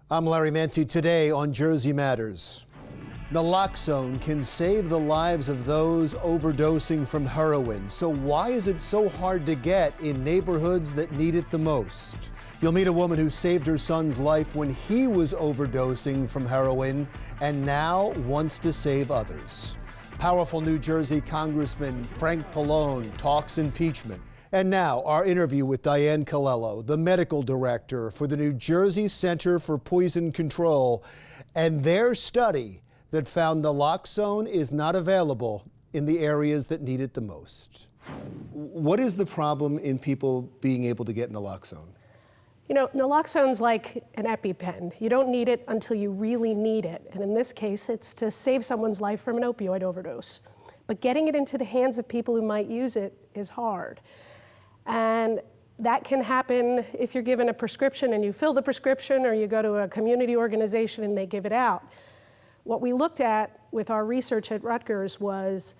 I'm Larry Manti. Today on Jersey Matters. Naloxone can save the lives of those overdosing from heroin. So why is it so hard to get in neighborhoods that need it the most? You'll meet a woman who saved her son's life when he was overdosing from heroin and now wants to save others. Powerful New Jersey Congressman Frank Pallone talks impeachment. And now, our interview with Diane Calello, the medical director for the New Jersey Center for Poison Control, and their study that found naloxone is not available in the areas that need it the most. What is the problem in people being able to get naloxone? You know, naloxone's like an EpiPen. You don't need it until you really need it. And in this case, it's to save someone's life from an opioid overdose. But getting it into the hands of people who might use it is hard. And that can happen if you're given a prescription and you fill the prescription, or you go to a community organization and they give it out. What we looked at with our research at Rutgers was,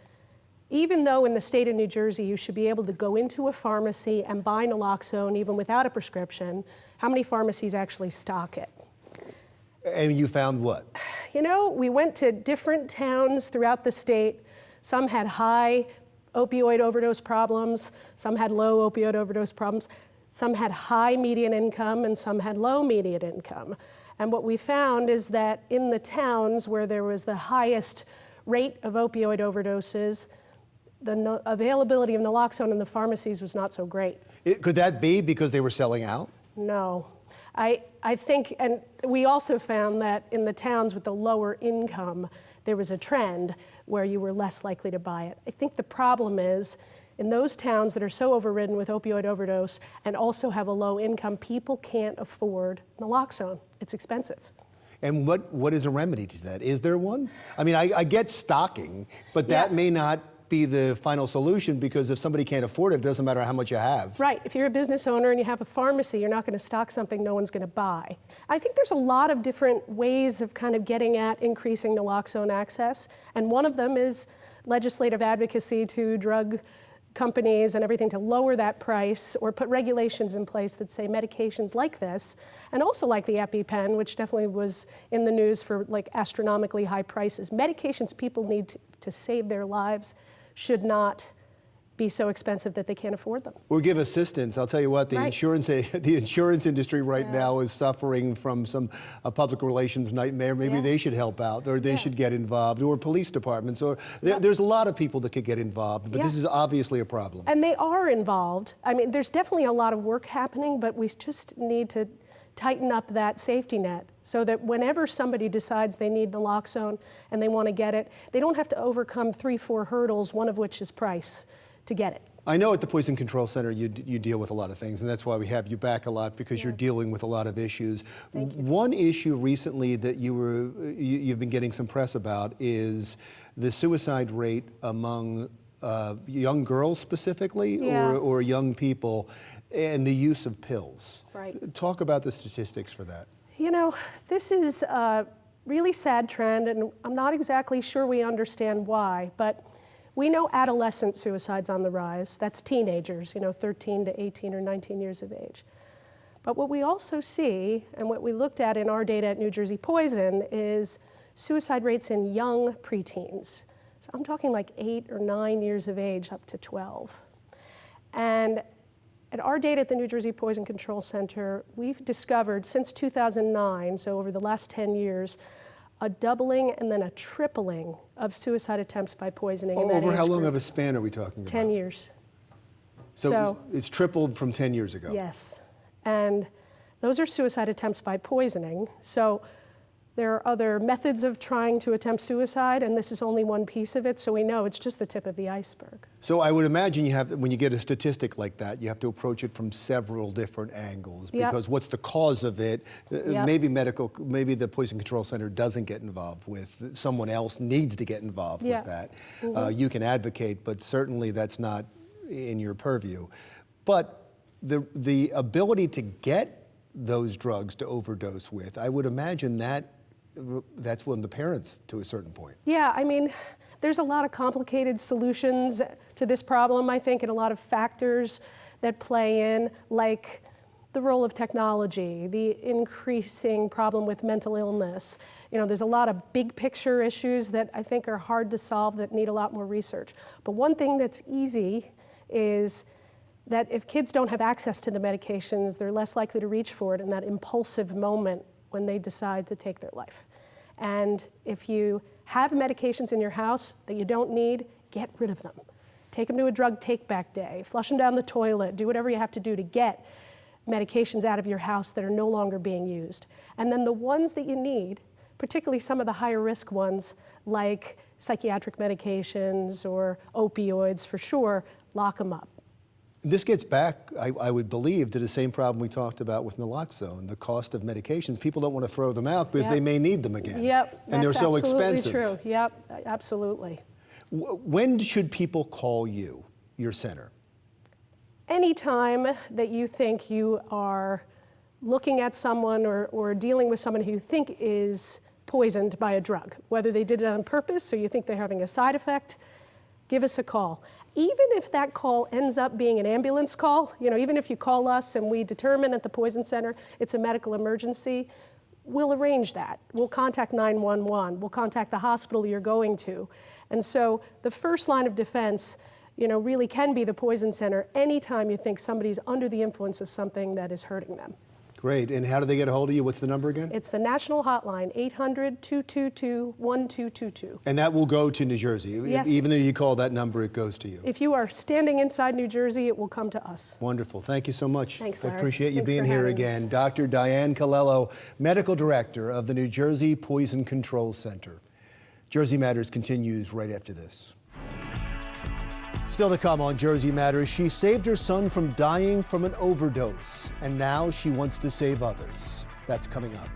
even though in the state of New Jersey you should be able to go into a pharmacy and buy naloxone even without a prescription, how many pharmacies actually stock it? And you found what? You know, we went to different towns throughout the state. Some had high opioid overdose problems, some had low opioid overdose problems, some had high median income, and some had low median income. And what we found is that in the towns where there was the highest rate of opioid overdoses, the availability of naloxone in the pharmacies was not so great. Could that be because they were selling out? No. I think, and we also found that in the towns with the lower income, there was a trend where you were less likely to buy it. I think the problem is, in those towns that are so overridden with opioid overdose and also have a low income, people can't afford naloxone. It's expensive. And what is a remedy to that? Is there one? I mean, I get stocking, but that may not be the final solution, because if somebody can't afford it, it doesn't matter how much you have. Right. If you're a business owner and you have a pharmacy, you're not going to stock something no one's going to buy. I think there's a lot of different ways of kind of getting at increasing naloxone access, and one of them is legislative advocacy to drug companies and everything to lower that price, or put regulations in place that say medications like this, and also like the EpiPen, which definitely was in the news for like astronomically high prices. Medications people need to save their lives should not be so expensive that they can't afford them. Or give assistance. I'll tell you what, the insurance industry right now is suffering from some public relations nightmare. Maybe they should help out, or they should get involved, or police departments, or there's a lot of people that could get involved, but this is obviously a problem. And they are involved. I mean, there's definitely a lot of work happening, but we just need to tighten up that safety net so that whenever somebody decides they need naloxone and they want to get it, they don't have to overcome 3-4 hurdles, one of which is price, to get it. I know at the Poison Control Center you deal with a lot of things, and that's why we have you back a lot, because you're dealing with a lot of issues. Thank you. One issue recently that you've been getting some press about is the suicide rate among young girls specifically, or young people, and the use of pills. Right. Talk about the statistics for that. You know, this is a really sad trend, and I'm not exactly sure we understand why, but we know adolescent suicide's on the rise. That's teenagers, you know, 13 to 18 or 19 years of age. But what we also see, and what we looked at in our data at New Jersey Poison, is suicide rates in young preteens. So I'm talking like 8 or 9 years of age up to 12. And at our data at the New Jersey Poison Control Center, we've discovered since 2009, so over the last 10 years, a doubling and then a tripling of suicide attempts by poisoning in that Over age how long group. of a span are we talking about? 10 years. So it's tripled from 10 years ago. Yes. And those are suicide attempts by poisoning. So there are other methods of trying to attempt suicide, and this is only one piece of it, so we know it's just the tip of the iceberg. So I would imagine when you get a statistic like that, you have to approach it from several different angles, because what's the cause of it? Maybe the Poison Control Center doesn't get involved with, someone else needs to get involved with that. You can advocate, but certainly that's not in your purview. But the ability to get those drugs to overdose with, I would imagine that's one of the parents to a certain point. Yeah, I mean, there's a lot of complicated solutions to this problem, I think, and a lot of factors that play in, like the role of technology, the increasing problem with mental illness. You know, there's a lot of big picture issues that I think are hard to solve that need a lot more research. But one thing that's easy is that if kids don't have access to the medications, they're less likely to reach for it in that impulsive moment when they decide to take their life. And if you have medications in your house that you don't need, get rid of them. Take them to a drug take-back day, flush them down the toilet, do whatever you have to do to get medications out of your house that are no longer being used. And then the ones that you need, particularly some of the higher risk ones like psychiatric medications or opioids for sure, lock them up. This gets back, I would believe, to the same problem we talked about with Naloxone, the cost of medications. People don't want to throw them out because they may need them again. Yep, and they're so expensive. That's absolutely true. Yep, absolutely. When should people call you, your center? Anytime that you think you are looking at someone or dealing with someone who you think is poisoned by a drug, whether they did it on purpose or you think they're having a side effect, give us a call. Even if that call ends up being an ambulance call, you know, even if you call us and we determine at the Poison Center it's a medical emergency, we'll arrange that. We'll contact 911. We'll contact the hospital you're going to. And so the first line of defense, you know, really can be the Poison Center anytime you think somebody's under the influence of something that is hurting them. Great. And how do they get a hold of you? What's the number again? It's the national hotline, 800-222-1222. And that will go to New Jersey? Yes. Even though you call that number, it goes to you? If you are standing inside New Jersey, it will come to us. Wonderful. Thank you so much. Thanks, Larry. I appreciate you Thanks being for here having me. again. Dr. Diane Calello, Medical Director of the New Jersey Poison Control Center. Jersey Matters continues right after this. Still to come on Jersey Matters, she saved her son from dying from an overdose, and now she wants to save others. That's coming up.